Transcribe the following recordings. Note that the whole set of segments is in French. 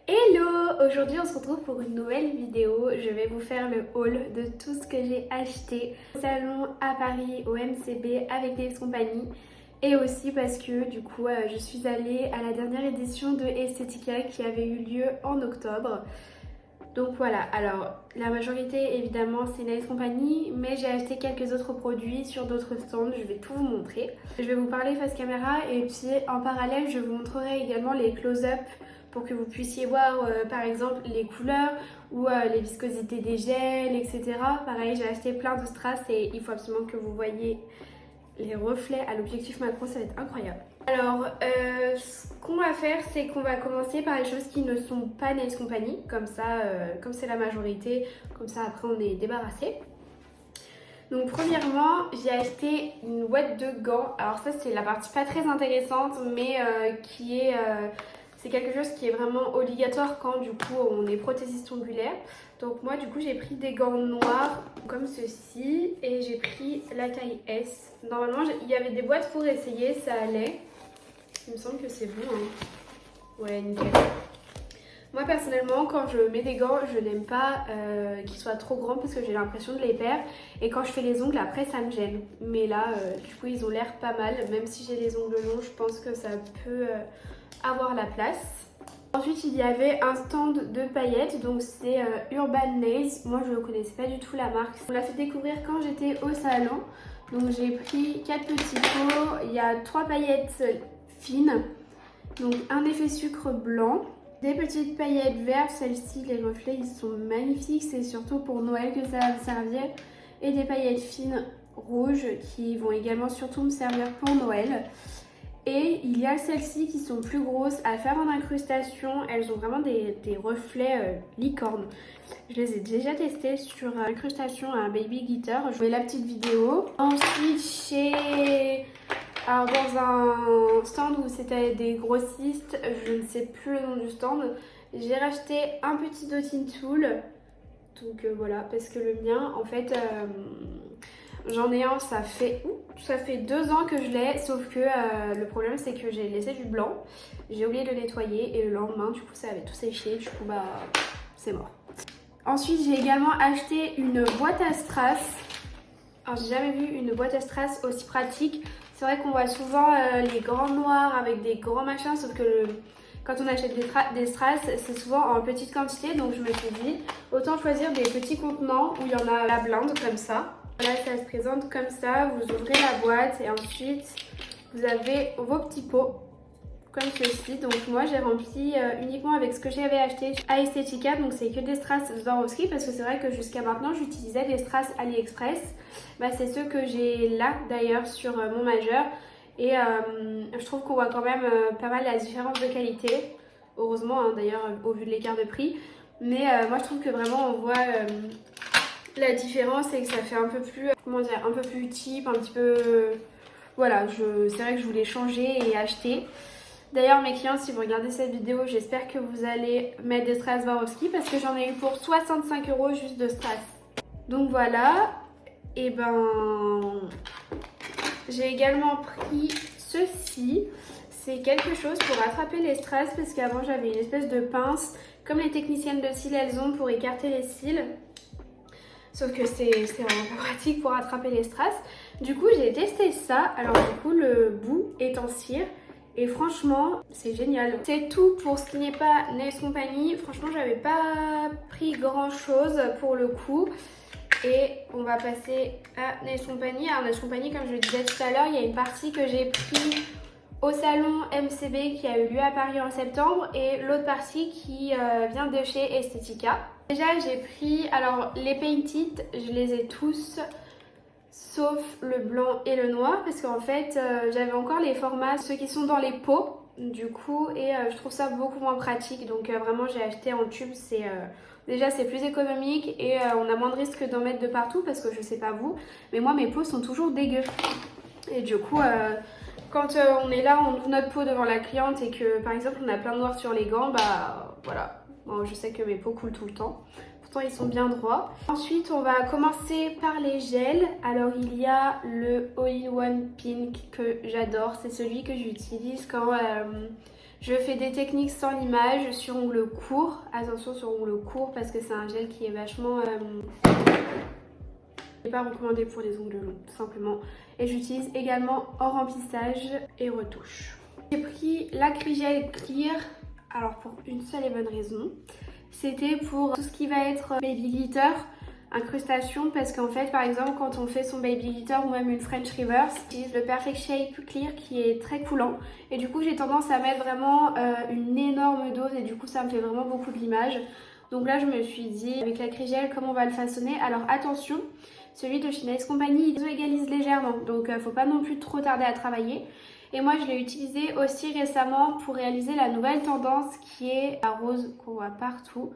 Hello! Aujourd'hui on se retrouve pour une nouvelle vidéo. Je vais vous faire le haul de tout ce que j'ai acheté au salon à Paris, au MCB avec Nails Company. Et aussi parce que du coup je suis allée à la dernière édition de Estetica qui avait eu lieu en octobre. Donc voilà, alors la majorité évidemment c'est Nails Company, mais j'ai acheté quelques autres produits sur d'autres stands, je vais tout vous montrer. Je vais vous parler face caméra et puis en parallèle je vous montrerai également les close-up pour que vous puissiez voir par exemple les couleurs ou les viscosités des gels, etc. Pareil, j'ai acheté plein de strass et il faut absolument que vous voyez les reflets à l'objectif macro, ça va être incroyable. Alors, ce qu'on va faire, c'est qu'on va commencer par les choses qui ne sont pas Nails Company, comme ça, comme c'est la majorité, comme ça après on est débarrassé. Donc premièrement, j'ai acheté une boîte de gants. Alors ça c'est la partie pas très intéressante, mais c'est quelque chose qui est vraiment obligatoire quand du coup on est prothésiste ongulaire. Donc moi du coup j'ai pris des gants noirs comme ceci et j'ai pris la taille S. Normalement il y avait des boîtes pour essayer, ça allait. Il me semble que c'est bon, hein. Ouais, nickel. Moi personnellement quand je mets des gants je n'aime pas qu'ils soient trop grands parce que j'ai l'impression de les perdre et quand je fais les ongles après ça me gêne. Mais là du coup ils ont l'air pas mal, même si j'ai les ongles longs je pense que ça peut avoir la place. Ensuite il y avait un stand de paillettes, donc c'est Urban Nails. Moi je ne connaissais pas du tout la marque. On l'a fait découvrir quand j'étais au salon. Donc j'ai pris 4 petits pots, il y a 3 paillettes fines, donc un effet sucre blanc. Des petites paillettes vertes, celles-ci, les reflets, ils sont magnifiques. C'est surtout pour Noël que ça va me servir. Et des paillettes fines rouges qui vont également surtout me servir pour Noël. Et il y a celles-ci qui sont plus grosses à faire en incrustation. Elles ont vraiment des reflets licorne. Je les ai déjà testées sur incrustation à un baby glitter. Je mets la petite vidéo. Ensuite, alors dans un stand où c'était des grossistes, je ne sais plus le nom du stand, j'ai racheté un petit dotting tool. Donc voilà, parce que le mien, en fait, j'en ai un, ça fait 2 ans que je l'ai, sauf que le problème c'est que j'ai laissé du blanc, j'ai oublié de le nettoyer et le lendemain, du coup ça avait tout séché, du coup bah c'est mort. Ensuite j'ai également acheté une boîte à strass. Alors j'ai jamais vu une boîte à strass aussi pratique. C'est vrai qu'on voit souvent les grands noirs avec des grands machins, sauf que quand on achète des strass, c'est souvent en petite quantité. Donc je me suis dit, autant choisir des petits contenants où il y en a la blinde comme ça. Voilà, ça se présente comme ça. Vous ouvrez la boîte et ensuite vous avez vos petits pots comme ceci. Donc moi j'ai rempli uniquement avec ce que j'avais acheté à Estetica. Donc c'est que des strass Swarovski parce que c'est vrai que jusqu'à maintenant j'utilisais des strass AliExpress. Bah, c'est ceux que j'ai là d'ailleurs sur mon majeur. Et je trouve qu'on voit quand même pas mal la différence de qualité. Heureusement hein, d'ailleurs au vu de l'écart de prix. Mais moi je trouve que vraiment on voit la différence et que ça fait un peu plus, comment dire, un peu plus cheap, un petit peu... Voilà, c'est vrai que je voulais changer et acheter. D'ailleurs mes clients, si vous regardez cette vidéo, j'espère que vous allez mettre des strass Swarovski parce que j'en ai eu pour 65 € juste de strass. Donc voilà, et ben j'ai également pris ceci. C'est quelque chose pour attraper les strass parce qu'avant j'avais une espèce de pince comme les techniciennes de cils elles ont pour écarter les cils. Sauf que c'est vraiment pas pratique pour attraper les strass. Du coup j'ai testé ça. Alors du coup le bout est en cire. Et franchement, c'est génial. C'est tout pour ce qui n'est pas Nails Company. Franchement, j'avais pas pris grand chose pour le coup. Et on va passer à Nails Company. Alors Nails Company, comme je le disais tout à l'heure, il y a une partie que j'ai pris au salon MCB qui a eu lieu à Paris en septembre. Et l'autre partie qui vient de chez Estetica. Déjà, j'ai pris, alors les Painted, je les ai tous sauf le blanc et le noir parce qu'en fait j'avais encore les formats, ceux qui sont dans les pots du coup et je trouve ça beaucoup moins pratique donc vraiment j'ai acheté en tube, déjà c'est plus économique et on a moins de risque d'en mettre de partout parce que je sais pas vous mais moi mes pots sont toujours dégueux et du coup quand on est là, on ouvre notre pot devant la cliente et que par exemple on a plein de noir sur les gants, bah voilà, bon, je sais que mes pots coulent tout le temps. Ils sont bien droits. Ensuite on va commencer par les gels. Alors il y a le All-in-One Pink que j'adore, c'est celui que j'utilise quand Je fais des techniques sans limage sur ongles courts. Attention sur ongles courts parce que c'est un gel qui est vachement... pas recommandé pour les ongles longs, tout simplement. Et j'utilise également en remplissage et retouche. J'ai pris l'Acrygel Clear, alors pour une seule et bonne raison. C'était pour tout ce qui va être baby glitter, incrustation, parce qu'en fait, par exemple, quand on fait son baby glitter ou même une French reverse, j'utilise le Perfect Shape Clear qui est très coulant. Et du coup, j'ai tendance à mettre vraiment une énorme dose et du coup, ça me fait vraiment beaucoup de l'image. Donc là, je me suis dit, avec l'Acrygel, comment on va le façonner? Alors attention, celui de chez Nice Company, il égalise légèrement, donc faut pas non plus trop tarder à travailler. Et moi, je l'ai utilisé aussi récemment pour réaliser la nouvelle tendance qui est la rose qu'on voit partout.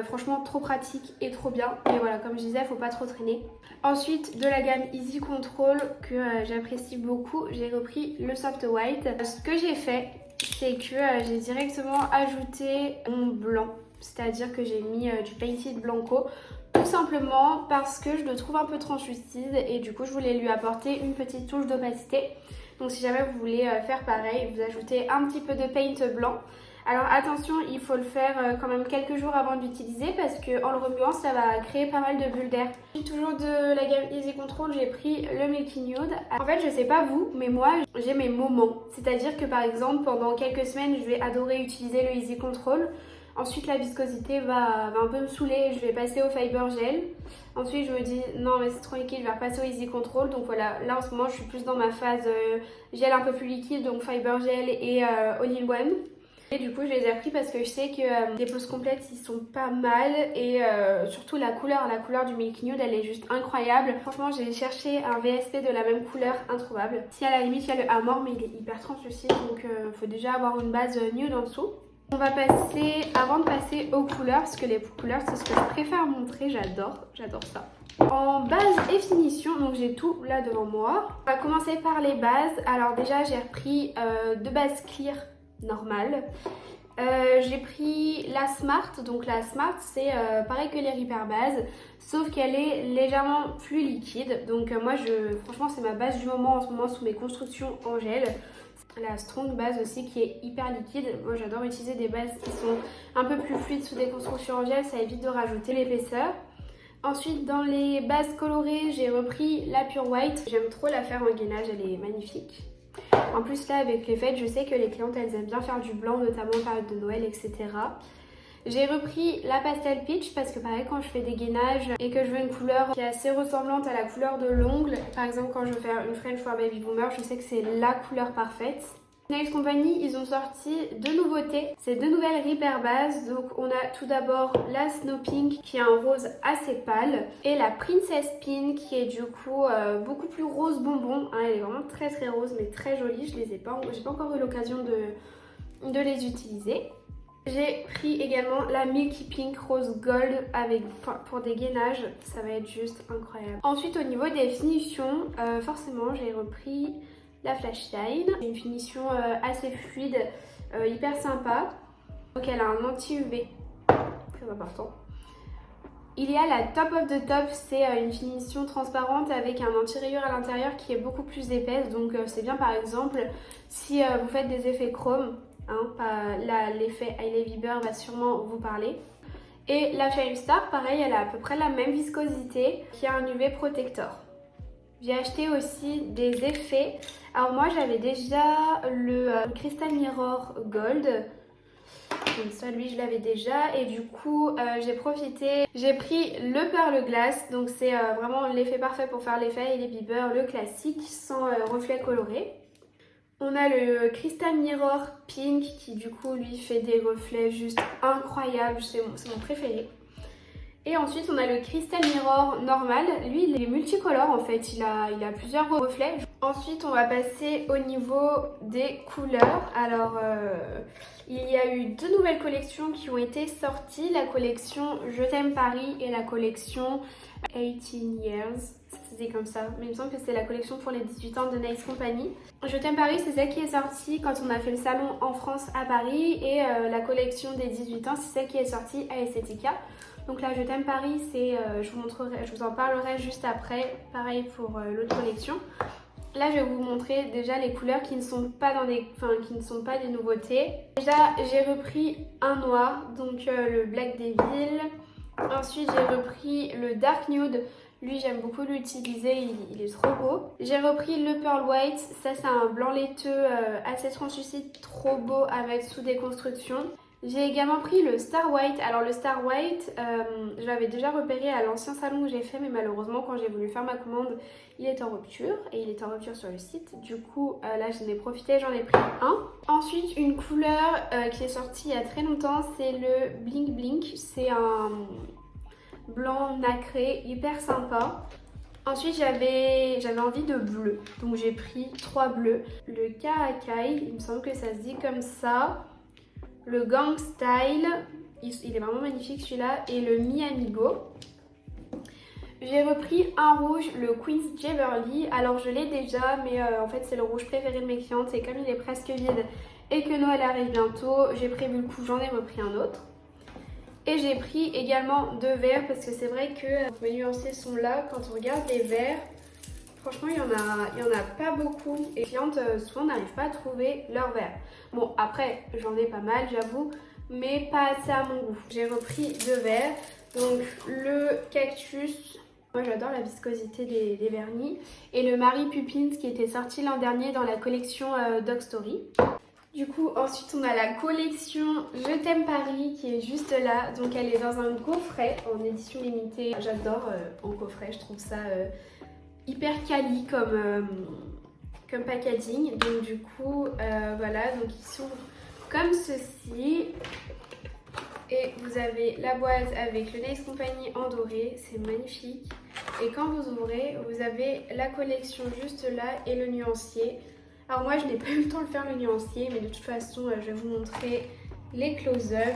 Franchement, trop pratique et trop bien. Et voilà, comme je disais, faut pas trop traîner. Ensuite, de la gamme Easy Control que j'apprécie beaucoup, j'ai repris le Soft White. Ce que j'ai fait, c'est que j'ai directement ajouté mon blanc. C'est-à-dire que j'ai mis du Painted Blanco. Tout simplement parce que je le trouve un peu translucide et du coup je voulais lui apporter une petite touche d'opacité. Donc si jamais vous voulez faire pareil, vous ajoutez un petit peu de paint blanc. Alors attention, il faut le faire quand même quelques jours avant de l'utiliser parce qu'en le remuant ça va créer pas mal de bulles d'air. Toujours de la gamme Easy Control, j'ai pris le Milky Nude. En fait je sais pas vous, mais moi j'ai mes moments. C'est-à-dire que par exemple pendant quelques semaines je vais adorer utiliser le Easy Control. Ensuite la viscosité va un peu me saouler, je vais passer au Fiber Gel. Ensuite je me dis non mais c'est trop liquide, je vais repasser au Easy Control. Donc voilà, là en ce moment je suis plus dans ma phase gel un peu plus liquide, donc Fiber Gel et All-in-One. Et du coup je les ai pris parce que je sais que les poses complètes ils sont pas mal et surtout la couleur du Milky Nude elle est juste incroyable. Franchement j'ai cherché un VSP de la même couleur, introuvable. Si à la limite il y a le Amor mais il est hyper translucide donc faut déjà avoir une base nude en dessous. On va passer, avant de passer aux couleurs, parce que les couleurs c'est ce que je préfère montrer, j'adore ça. En base et finition, donc j'ai tout là devant moi. On va commencer par les bases. Alors déjà j'ai repris deux bases clear normales. J'ai pris la Smart, donc la Smart c'est pareil que les Repair Base, sauf qu'elle est légèrement plus liquide. Donc moi franchement c'est ma base du moment en ce moment sous mes constructions en gel. La Strong base aussi qui est hyper liquide. Moi j'adore utiliser des bases qui sont un peu plus fluides sous des constructions en gel, ça évite de rajouter l'épaisseur. Ensuite dans les bases colorées j'ai repris la Pure White. J'aime trop la faire en gainage, elle est magnifique. En plus là avec les fêtes je sais que les clientes elles aiment bien faire du blanc notamment en période de Noël etc. J'ai repris la Pastel Peach parce que pareil quand je fais des gainages et que je veux une couleur qui est assez ressemblante à la couleur de l'ongle, par exemple quand je veux faire une French for Baby Boomer, je sais que c'est la couleur parfaite. Nice Company, ils ont sorti deux nouveautés, c'est deux nouvelles Repair bases. Donc on a tout d'abord la Snow Pink qui est un rose assez pâle et la Princess Pink qui est du coup beaucoup plus rose bonbon. Hein, elle est vraiment très rose mais très jolie, j'ai pas encore eu l'occasion de les utiliser. J'ai pris également la Milky Pink Rose Gold pour des gainages, ça va être juste incroyable. Ensuite au niveau des finitions, forcément j'ai repris la Flash Shine, une finition assez fluide, hyper sympa. Donc elle a un anti-UV, très important. Il y a la Top of the Top, c'est une finition transparente avec un anti-rayure à l'intérieur qui est beaucoup plus épaisse. Donc c'est bien par exemple si vous faites des effets chrome. L'effet Hailey Bieber va sûrement vous parler. Et la Shine Star, pareil, elle a à peu près la même viscosité, qui a un UV protector. J'ai acheté aussi des effets. Alors moi j'avais déjà le Crystal Mirror Gold. Donc ça lui je l'avais déjà et du coup j'ai profité. J'ai pris le Pearl Glass, donc c'est vraiment l'effet parfait pour faire l'effet Hailey Bieber, le classique sans reflet coloré. On a le Crystal Mirror Pink qui du coup lui fait des reflets juste incroyables, c'est mon préféré. Et ensuite on a le Crystal Mirror normal, lui il est multicolore en fait, il a plusieurs reflets. Ensuite on va passer au niveau des couleurs. Alors il y a eu deux nouvelles collections qui ont été sorties, la collection Je t'aime Paris et la collection 18 Years. C'est comme ça, mais il me semble que c'est la collection pour les 18 ans de Nice Company. Je t'aime Paris, c'est celle qui est sortie quand on a fait le salon en France à Paris et la collection des 18 ans, c'est celle qui est sortie à Estetica. Donc là, Je t'aime Paris, c'est, je vous en parlerai juste après, pareil pour l'autre collection. Là, je vais vous montrer déjà les couleurs qui ne sont pas qui ne sont pas des nouveautés. Déjà, j'ai repris un noir, donc le Black Devil. Ensuite, j'ai repris le Dark Nude. Lui, j'aime beaucoup l'utiliser, il est trop beau. J'ai repris le Pearl White. Ça, c'est un blanc laiteux assez translucide, trop beau à mettre sous déconstruction. J'ai également pris le Star White. Alors le Star White, je l'avais déjà repéré à l'ancien salon que j'ai fait, mais malheureusement quand j'ai voulu faire ma commande, il est en rupture et il est en rupture sur le site. Du coup là j'en ai profité, j'en ai pris un. Ensuite une couleur qui est sortie il y a très longtemps, c'est le Blink Blink. C'est un blanc nacré, hyper sympa. Ensuite j'avais envie de bleu, donc j'ai pris 3 bleus. Le Kaakai, il me semble que ça se dit comme ça. Le Gang Style, il est vraiment magnifique celui-là, et le Mi Amigo. J'ai repris un rouge, le Queen's Jeverly. Alors je l'ai déjà, mais en fait c'est le rouge préféré de mes clientes, et comme il est presque vide et que Noël arrive bientôt, j'ai prévu le coup, j'en ai repris un autre. Et j'ai pris également 2 verts, parce que c'est vrai que mes nuanciers sont là. Quand on regarde les verts, franchement, il y en a pas beaucoup et les clientes souvent n'arrivent pas à trouver leur verre. Bon, après, j'en ai pas mal, j'avoue, mais pas assez à mon goût. J'ai repris 2 verres, donc le Cactus, moi j'adore la viscosité des vernis, et le Mary Poppins qui était sorti l'an dernier dans la collection Dog Story. Du coup, ensuite on a la collection Je t'aime Paris qui est juste là, donc elle est dans un coffret en édition limitée. J'adore en coffret, je trouve ça hyper quali comme packaging. Donc du coup voilà, donc ils sont comme ceci et vous avez la boîte avec le Nails Company en doré, c'est magnifique. Et quand vous ouvrez, vous avez la collection juste là et le nuancier. Alors moi je n'ai pas eu le temps de faire le nuancier, mais de toute façon je vais vous montrer les close-up.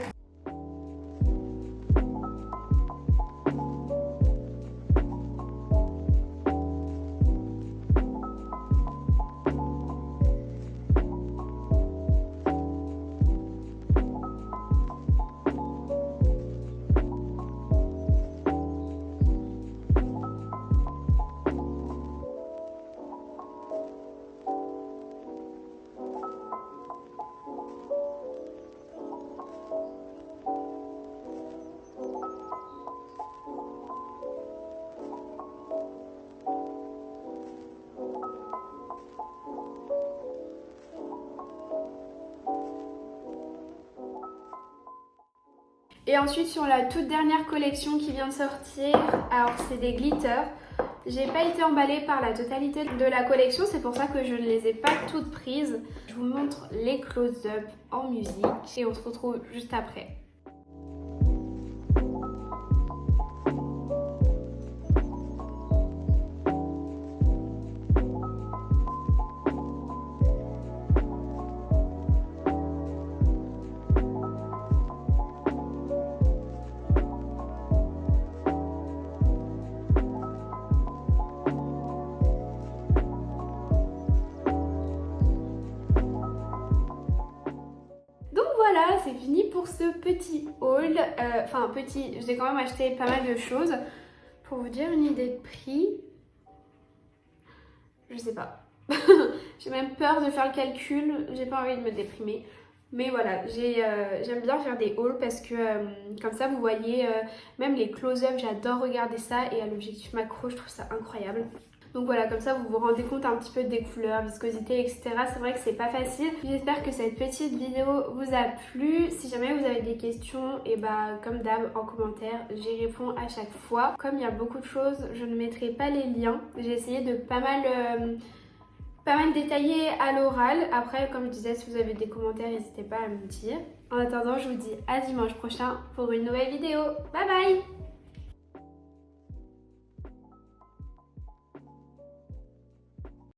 Et ensuite sur la toute dernière collection qui vient de sortir, alors c'est des glitters. J'ai pas été emballée par la totalité de la collection, c'est pour ça que je ne les ai pas toutes prises. Je vous montre les close-up en musique et on se retrouve juste après. Voilà, c'est fini pour ce petit haul. Enfin petit, j'ai quand même acheté pas mal de choses. Pour vous dire une idée de prix, je sais pas. J'ai même peur de faire le calcul, j'ai pas envie de me déprimer. Mais voilà, j'aime bien faire des hauls parce que comme ça vous voyez, même les close-up, j'adore regarder ça. Et à l'objectif macro, je trouve ça incroyable. Donc voilà, comme ça vous vous rendez compte un petit peu des couleurs, viscosité, etc. C'est vrai que c'est pas facile. J'espère que cette petite vidéo vous a plu. Si jamais vous avez des questions, et bah comme d'hab en commentaire, j'y réponds à chaque fois. Comme il y a beaucoup de choses, je ne mettrai pas les liens. J'ai essayé de pas mal détailler à l'oral. Après, comme je disais, si vous avez des commentaires, n'hésitez pas à me dire. En attendant, je vous dis à dimanche prochain pour une nouvelle vidéo. Bye bye!